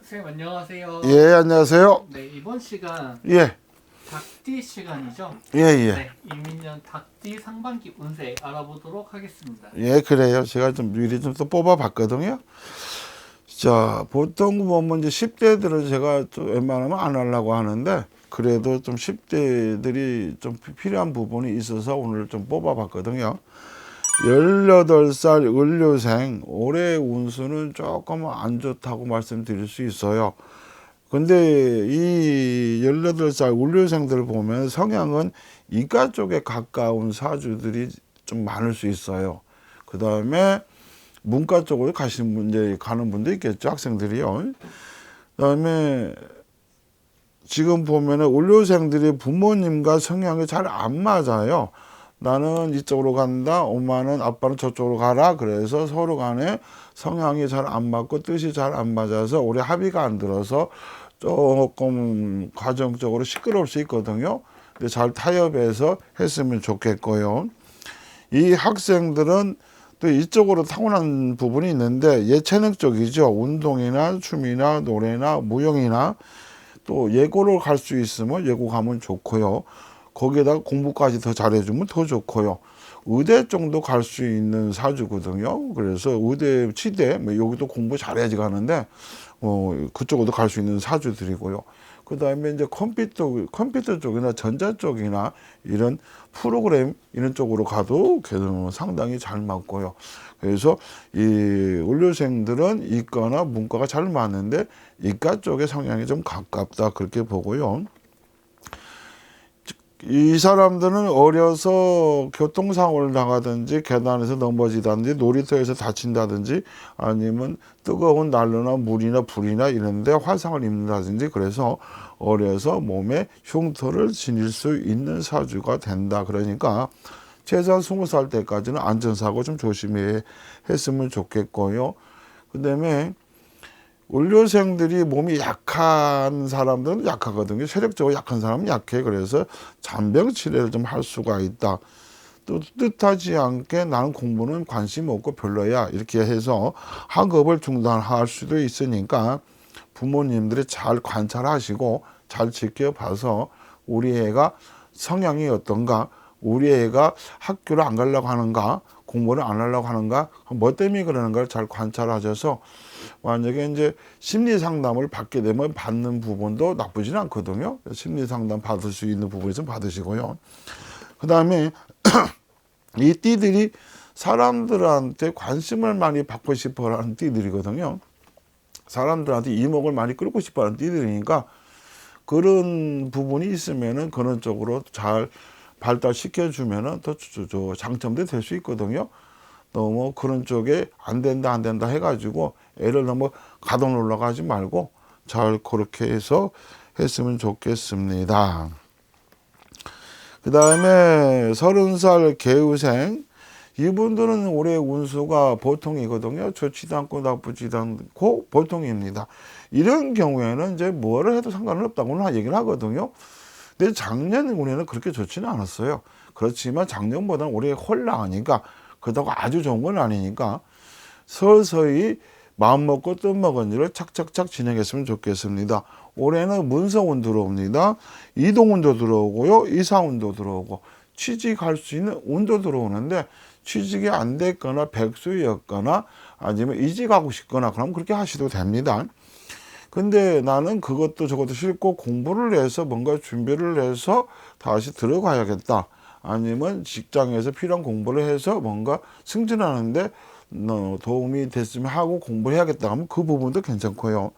선생님 안녕하세요. 예, 안녕하세요. 네, 이번 시간 예, 닭띠 시간이죠. 예, 예. 네, 이민년 닭띠 상반기 운세 알아보도록 하겠습니다. 예, 그래요. 제가 좀 미리 좀 또 뽑아봤거든요. 자, 보통 보면 이제 10대들은 제가 좀 웬만하면 안 하려고 하는데, 그래도 좀 10대들이 좀 필요한 부분이 있어서 오늘 좀 뽑아봤거든요. 18살 을료생, 올해 운수는 조금 안 좋다고 말씀드릴 수 있어요. 근데 이 18살 을료생들을 보면 성향은 이과 쪽에 가까운 사주들이 좀 많을 수 있어요. 그 다음에 문과 쪽으로 가는 분도 있겠죠, 학생들이요. 그 다음에 지금 보면은 을료생들이 부모님과 성향이 잘 안 맞아요. 나는 이쪽으로 간다, 엄마는 아빠는 저쪽으로 가라. 그래서 서로 간에 성향이 잘 안 맞고 뜻이 잘 안 맞아서 올해 합의가 안 들어서 조금 과정적으로 시끄러울 수 있거든요. 근데 잘 타협해서 했으면 좋겠고요. 이 학생들은 또 이쪽으로 타고난 부분이 있는데 예체능 쪽이죠. 운동이나 춤이나 노래나 무용이나 또 예고를 갈 수 있으면 예고 가면 좋고요. 거기에다가 공부까지 더 잘해주면 더 좋고요. 의대 정도 갈 수 있는 사주거든요. 그래서 의대, 치대, 뭐 여기도 공부 잘해야지 가는데, 그쪽으로도 갈 수 있는 사주들이고요. 그 다음에 이제 컴퓨터 쪽이나 전자 쪽이나 이런 프로그램 이런 쪽으로 가도 상당히 잘 맞고요. 그래서 이 의료생들은 이과나 문과가 잘 맞는데 이과 쪽의 성향이 좀 가깝다 그렇게 보고요. 이 사람들은 어려서 교통사고를 당하든지 계단에서 넘어지다든지 놀이터에서 다친다든지 아니면 뜨거운 난로나 물이나 불이나 이런 데 화상을 입는다든지 그래서 어려서 몸에 흉터를 지닐 수 있는 사주가 된다. 그러니까 최소한 20살 때까지는 안전사고 좀 조심히 했으면 좋겠고요. 그 다음에 의료생들이 몸이 약한 사람들은 약하거든요. 체력적으로 약한 사람은 약해. 그래서 잔병 치레를 좀 할 수가 있다. 또 뜻하지 않게 나는 공부는 관심 없고 별로야. 이렇게 해서 학업을 중단할 수도 있으니까 부모님들이 잘 관찰하시고 잘 지켜봐서 우리 애가 성향이 어떤가, 우리 애가 학교를 안 가려고 하는가, 공부를 안 하려고 하는가, 뭐 때문에 그러는가를 잘 관찰하셔서 만약에 이제 심리 상담을 받게 되면 받는 부분도 나쁘진 않거든요. 심리 상담 받을 수 있는 부분이 좀 받으시고요. 그 다음에 이 띠들이 사람들한테 관심을 많이 받고 싶어 하는 띠들이거든요. 사람들한테 이목을 많이 끌고 싶어 하는 띠들이니까 그런 부분이 있으면은 그런 쪽으로 잘 발달시켜 주면은 더 장점도 될 수 있거든요. 너무 그런 쪽에 안 된다 해가지고 애를 너무 가둬놓으려고 하지 말고 잘 그렇게 해서 했으면 좋겠습니다. 그 다음에 30살 개우생 이분들은 올해 운수가 보통이거든요. 좋지도 않고 나쁘지도 않고 보통입니다. 이런 경우에는 이제 뭐를 해도 상관은 없다고는 얘기를 하거든요. 근데 작년 운에는 그렇게 좋지는 않았어요. 그렇지만 작년보다는 올해 훨 나으니까 그렇다고 아주 좋은 건 아니니까 서서히 마음먹고 뜻먹은 일을 착착착 진행했으면 좋겠습니다. 올해는 문서운 들어옵니다. 이동운도 들어오고요. 이사운도 들어오고 취직할 수 있는 운도 들어오는데 취직이 안 됐거나 백수였거나 아니면 이직하고 싶거나 그럼 그렇게 하셔도 됩니다. 근데 나는 그것도 저것도 싫고 공부를 해서 뭔가 준비를 해서 다시 들어가야겠다. 아니면 직장에서 필요한 공부를 해서 뭔가 승진하는데 도움이 됐으면 하고 공부해야겠다 하면 그 부분도 괜찮고요.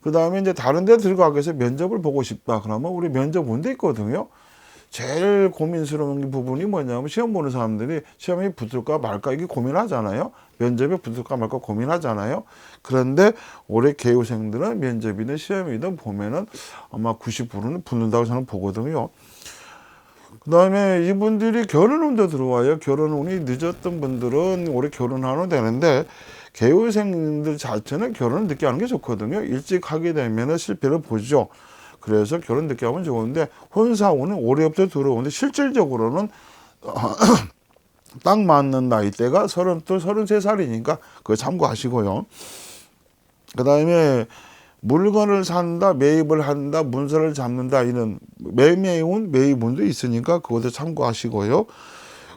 그 다음에 이제 다른 데 들어가기 위해서 면접을 보고 싶다. 그러면 우리 면접 원도 있거든요. 제일 고민스러운 부분이 뭐냐면 시험 보는 사람들이 시험이 붙을까 말까 이게 고민하잖아요. 면접에 붙을까 말까 고민하잖아요. 그런데 올해 개우생들은 면접이든 시험이든 보면은 아마 90%는 붙는다고 저는 보거든요. 그 다음에 이분들이 결혼운도 들어와요. 결혼운이 늦었던 분들은 올해 결혼하면 되는데 개우생들 자체는 결혼을 늦게 하는 게 좋거든요. 일찍 하게 되면 실패를 보죠. 그래서 결혼 늦게 하면 좋은데 혼사운은 올해부터 들어오는데 실질적으로는 딱 맞는 나이대가 32, 33살이니까 그거 참고하시고요. 그 다음에 물건을 산다, 매입을 한다, 문서를 잡는다 이런 매매운, 매입운도 있으니까 그것도 참고하시고요.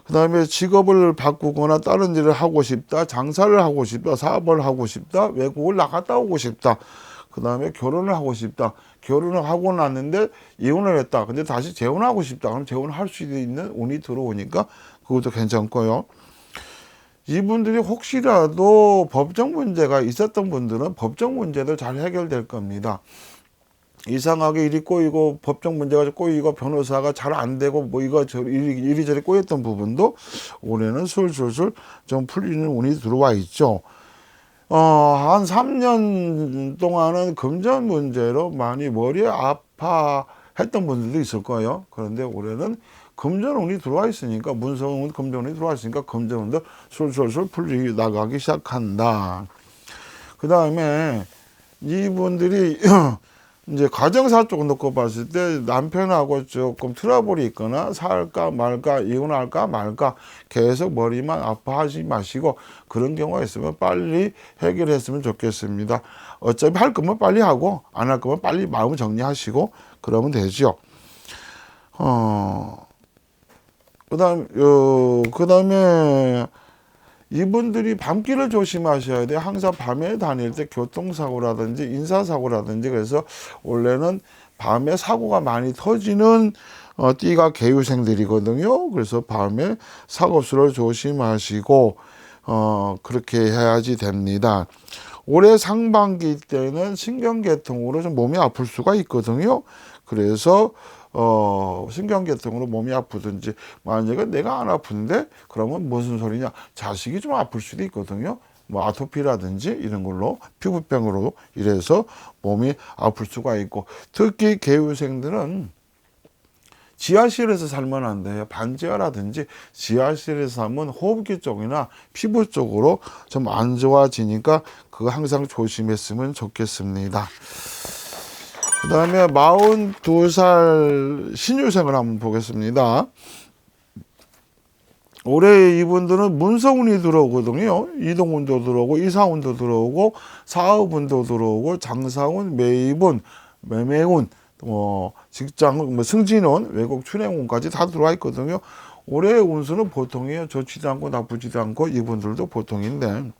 그 다음에 직업을 바꾸거나 다른 일을 하고 싶다, 장사를 하고 싶다, 사업을 하고 싶다, 외국을 나갔다 오고 싶다. 그 다음에 결혼을 하고 싶다. 결혼을 하고 났는데 이혼을 했다. 근데 다시 재혼하고 싶다. 그럼 재혼을 할 수 있는 운이 들어오니까 그것도 괜찮고요. 이분들이 혹시라도 법적 문제가 있었던 분들은 법적 문제도 잘 해결될 겁니다. 이상하게 일이 꼬이고 법적 문제가 꼬이고 변호사가 잘 안 되고 뭐 이리저리 꼬였던 부분도 올해는 술술술 좀 풀리는 운이 들어와 있죠. 한 3년 동안은 금전 문제로 많이 머리에 아파했던 분들도 있을 거예요. 그런데 올해는 금전운이 들어와 있으니까 문서운 금전운이 들어와 있으니까 금전운도 술술술 풀리 나가기 시작한다. 그 다음에 이분들이 이제 가정사 쪽 놓고 봤을 때 남편하고 조금 트러블이 있거나 살까 말까 이혼할까 말까 계속 머리만 아파하지 마시고 그런 경우가 있으면 빨리 해결했으면 좋겠습니다. 어차피 할 거면 빨리 하고 안 할 거면 빨리 마음 정리하시고 그러면 되죠. 그다음에 이분들이 밤길을 조심하셔야 돼요. 항상 밤에 다닐 때 교통사고라든지 인사사고라든지 그래서 원래는 밤에 사고가 많이 터지는 띠가 개유생들이거든요. 그래서 밤에 사고수를 조심하시고 그렇게 해야지 됩니다. 올해 상반기 때는 신경계통으로 좀 몸이 아플 수가 있거든요. 그래서 신경계통으로 몸이 아프든지 만약에 내가 안 아픈데 그러면 무슨 소리냐 자식이 좀 아플 수도 있거든요. 뭐 아토피라든지 이런 걸로 피부병으로 이래서 몸이 아플 수가 있고 특히 개유생들은 지하실에서 살면 안 돼요. 반지하라든지 지하실에서 살면 호흡기 쪽이나 피부 쪽으로 좀 안 좋아지니까 그거 항상 조심했으면 좋겠습니다. 그 다음에 42살 신유생을 한번 보겠습니다. 올해 이분들은 문서운이 들어오거든요. 이동운도 들어오고 이사운도 들어오고 사업운도 들어오고 장사운, 매입운, 매매운, 직장, 승진운, 외국 출행운까지 다 들어와 있거든요. 올해의 운수는 보통이에요. 좋지도 않고 나쁘지도 않고 이분들도 보통인데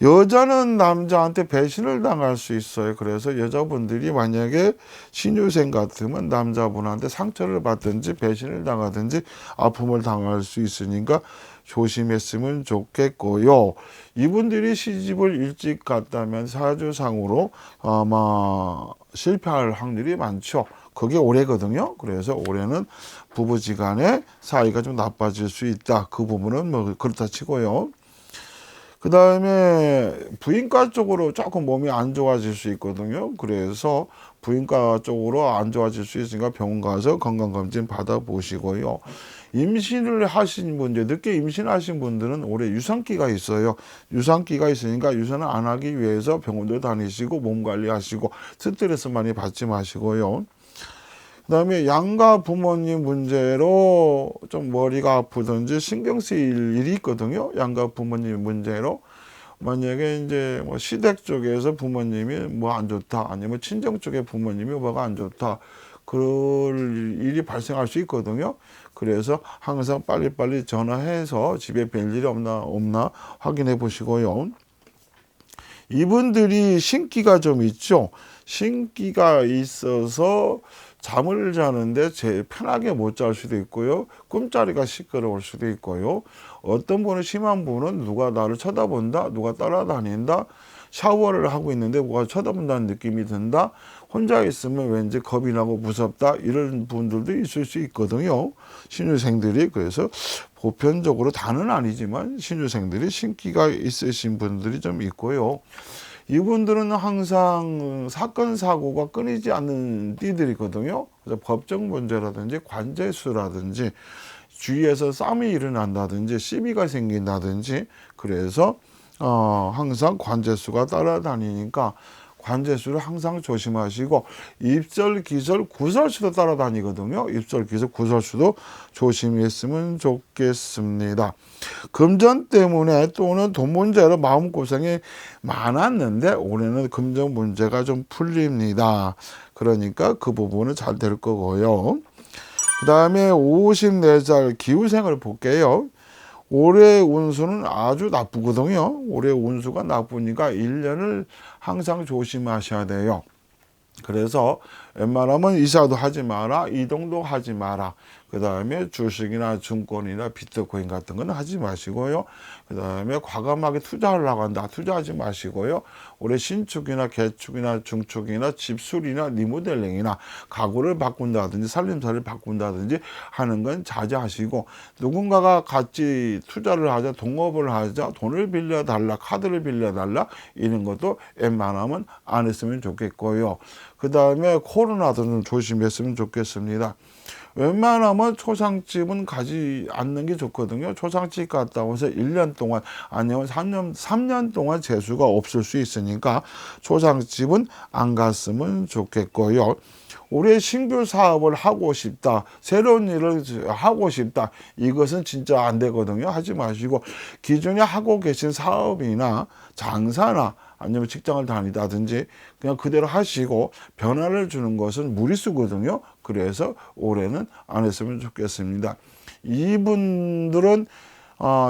여자는 남자한테 배신을 당할 수 있어요. 그래서 여자분들이 만약에 신유생 같으면 남자분한테 상처를 받든지 배신을 당하든지 아픔을 당할 수 있으니까 조심했으면 좋겠고요. 이분들이 시집을 일찍 갔다면 사주상으로 아마 실패할 확률이 많죠. 그게 올해거든요. 그래서 올해는 부부지간에 사이가 좀 나빠질 수 있다. 그 부분은 뭐 그렇다 치고요. 그 다음에 부인과 쪽으로 조금 몸이 안 좋아질 수 있거든요. 그래서 부인과 쪽으로 안 좋아질 수 있으니까 병원 가서 건강검진 받아보시고요. 임신을 하신 분들, 늦게 임신하신 분들은 올해 유산기가 있어요. 유산기가 있으니까 유산을 안 하기 위해서 병원도 다니시고 몸 관리하시고 스트레스 많이 받지 마시고요. 그 다음에 양가 부모님 문제로 좀 머리가 아프든지 신경 쓰일 일이 있거든요. 양가 부모님 문제로. 만약에 이제 뭐 시댁 쪽에서 부모님이 뭐 안 좋다. 아니면 친정 쪽에 부모님이 뭐가 안 좋다. 그럴 일이 발생할 수 있거든요. 그래서 항상 빨리빨리 전화해서 집에 별일이 없나 확인해 보시고요. 이분들이 신기가 좀 있죠. 신기가 있어서 잠을 자는데 제일 편하게 못 잘 수도 있고요. 꿈자리가 시끄러울 수도 있고요. 어떤 분은 심한 분은 누가 나를 쳐다본다, 누가 따라다닌다, 샤워를 하고 있는데 누가 쳐다본다는 느낌이 든다, 혼자 있으면 왠지 겁이 나고 무섭다, 이런 분들도 있을 수 있거든요. 신유생들이. 그래서 보편적으로 다는 아니지만 신유생들이 신기가 있으신 분들이 좀 있고요. 이분들은 항상 사건 사고가 끊이지 않는 띠들이거든요. 그래서 법적 문제라든지 관제수라든지 주위에서 싸움이 일어난다든지 시비가 생긴다든지 그래서 항상 관제수가 따라다니니까 관제수를 항상 조심하시고 입설, 기설, 구설수도 따라다니거든요. 입설, 기설, 구설수도 조심했으면 좋겠습니다. 금전 때문에 또는 돈 문제로 마음고생이 많았는데 올해는 금전 문제가 좀 풀립니다. 그러니까 그 부분은 잘 될 거고요. 그 다음에 54살 기후생을 볼게요. 올해 운수는 아주 나쁘거든요. 올해 운수가 나쁘니까 1년을 항상 조심하셔야 돼요. 그래서 웬만하면 이사도 하지 마라, 이동도 하지 마라. 그 다음에 주식이나 증권이나 비트코인 같은 건 하지 마시고요. 그 다음에 과감하게 투자하려고 한다. 투자하지 마시고요. 올해 신축이나 개축이나 중축이나 집수리나 리모델링이나 가구를 바꾼다든지 살림살이를 바꾼다든지 하는 건 자제하시고, 누군가가 같이 투자를 하자, 동업을 하자, 돈을 빌려달라, 카드를 빌려달라, 이런 것도 웬만하면 안 했으면 좋겠고요. 그 다음에 코로나도 좀 조심했으면 좋겠습니다. 웬만하면 초상집은 가지 않는 게 좋거든요. 초상집 갔다 와서 1년 동안 아니면 3년 동안 재수가 없을 수 있으니까 초상집은 안 갔으면 좋겠고요. 올해 신규 사업을 하고 싶다, 새로운 일을 하고 싶다, 이것은 진짜 안 되거든요. 하지 마시고 기존에 하고 계신 사업이나 장사나 아니면 직장을 다니다든지 그냥 그대로 하시고 변화를 주는 것은 무리수거든요. 그래서 올해는 안 했으면 좋겠습니다. 이분들은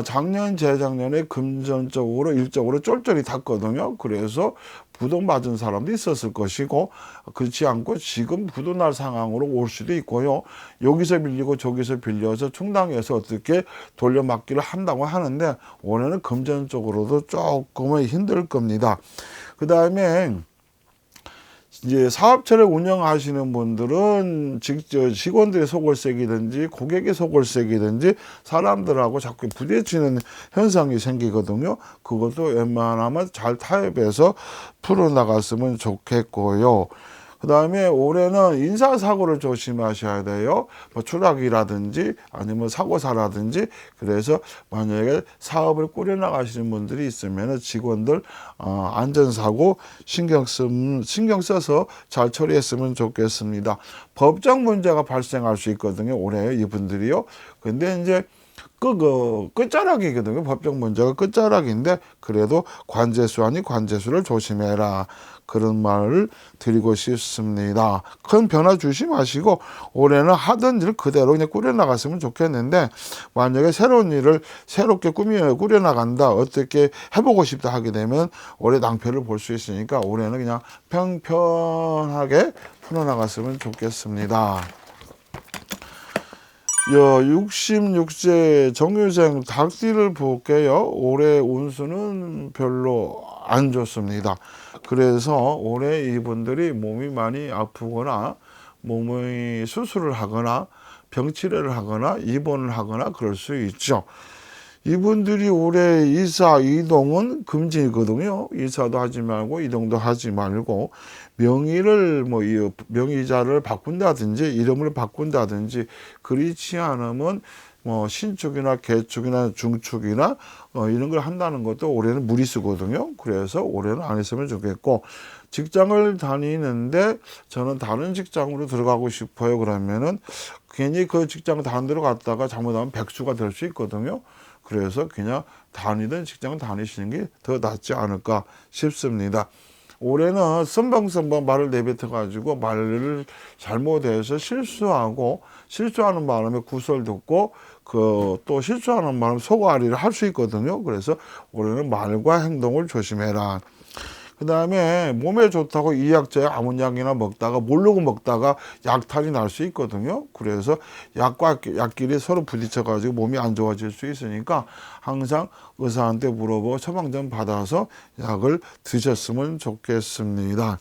작년, 재작년에 금전적으로 일적으로 쫄쫄이 탔거든요. 그래서 부도 맞은 사람도 있었을 것이고, 그렇지 않고 지금 부도 날 상황으로 올 수도 있고요. 여기서 빌리고 저기서 빌려서 충당해서 어떻게 돌려막기를 한다고 하는데 올해는 금전적으로도 조금은 힘들 겁니다. 그 다음에 이제 사업체를 운영하시는 분들은 직원들의 속을색이든지 고객의 속을색이든지 사람들하고 자꾸 부딪히는 현상이 생기거든요. 그것도 웬만하면 잘 타협해서 풀어나갔으면 좋겠고요. 그 다음에 올해는 인사사고를 조심하셔야 돼요. 뭐 추락이라든지 아니면 사고사라든지. 그래서 만약에 사업을 꾸려나가시는 분들이 있으면 직원들 안전사고 신경 써서 잘 처리했으면 좋겠습니다. 법적 문제가 발생할 수 있거든요. 올해 이분들이요. 근데 이제 끝자락이거든요. 법적 문제가 끝자락인데 그래도 관제수 아닌 관제수를 조심해라. 그런 말을 드리고 싶습니다. 큰 변화 주시 마시고 올해는 하던 일 그대로 그냥 꾸려나갔으면 좋겠는데, 만약에 새로운 일을 새롭게 꾸려나간다, 어떻게 해보고 싶다 하게 되면 올해 낭패를 볼 수 있으니까 올해는 그냥 평평하게 풀어나갔으면 좋겠습니다. 66세 정유생 닭띠를 볼게요. 올해 운수는 별로 안 좋습니다. 그래서 올해 이분들이 몸이 많이 아프거나 몸의 수술을 하거나 병치레를 하거나 입원을 하거나 그럴 수 있죠. 이분들이 올해 이사, 이동은 금지거든요. 이사도 하지 말고 이동도 하지 말고 명의를 명의자를 바꾼다든지 이름을 바꾼다든지 그렇지 않으면 신축이나 개축이나 중축이나 이런 걸 한다는 것도 올해는 무리수거든요. 그래서 올해는 안 했으면 좋겠고, 직장을 다니는데 저는 다른 직장으로 들어가고 싶어요. 그러면은 괜히 그 직장 다른 데로 갔다가 잘못하면 백수가 될 수 있거든요. 그래서 그냥 다니던 직장을 다니시는 게 더 낫지 않을까 싶습니다. 올해는 선방선방 말을 내뱉어가지고 말을 잘못해서 실수하는 바람에 구설 듣고 또 실수하는 바람에 속앓이를 할 수 있거든요. 그래서 올해는 말과 행동을 조심해라. 그 다음에 몸에 좋다고 이약저약 아무 약이나 먹다가 모르고 먹다가 약탈이 날 수 있거든요. 그래서 약과 약끼리 서로 부딪혀가지고 몸이 안 좋아질 수 있으니까 항상 의사한테 물어보고 처방전 받아서 약을 드셨으면 좋겠습니다.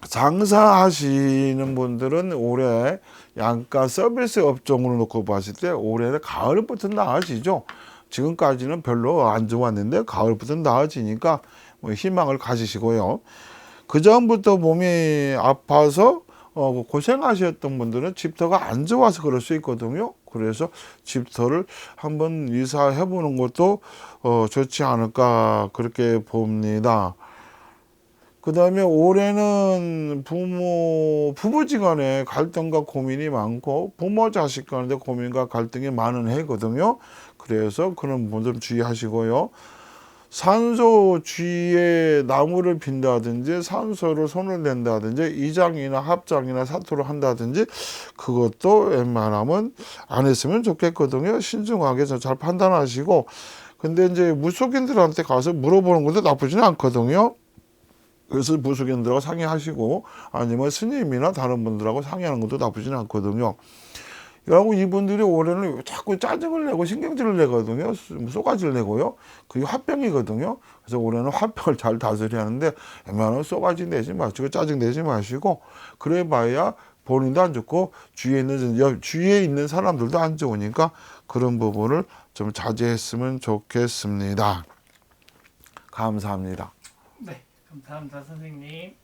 장사하시는 분들은 올해 양가 서비스 업종으로 놓고 봤을 때 올해는 가을부터 나아지죠. 지금까지는 별로 안 좋았는데 가을부터 나아지니까 희망을 가지시고요. 그 전부터 몸이 아파서 고생하셨던 분들은 집터가 안 좋아서 그럴 수 있거든요. 그래서 집터를 한번 이사해 보는 것도 좋지 않을까 그렇게 봅니다. 그 다음에 올해는 부부지간에 갈등과 고민이 많고 부모 자식 간의 고민과 갈등이 많은 해거든요. 그래서 그런 부분 좀 주의하시고요. 산소 주위에 나무를 빈다든지 산소로 손을 댄다든지 이장이나 합장이나 사토를 한다든지 그것도 웬만하면 안 했으면 좋겠거든요. 신중하게 잘 판단하시고, 근데 이제 무속인들한테 가서 물어보는 것도 나쁘지는 않거든요. 그래서 무속인들하고 상의하시고 아니면 스님이나 다른 분들하고 상의하는 것도 나쁘지는 않거든요. 그리고 이분들이 올해는 자꾸 짜증을 내고 신경질을 내거든요. 쏘가지를 내고요. 그게 화병이거든요. 그래서 올해는 화병을 잘 다스려야 하는데 웬만하면 쏘가지 내지 마시고 짜증 내지 마시고, 그래봐야 본인도 안 좋고 주위에 있는 사람들도 안 좋으니까 그런 부분을 좀 자제했으면 좋겠습니다. 감사합니다. 네, 감사합니다, 선생님.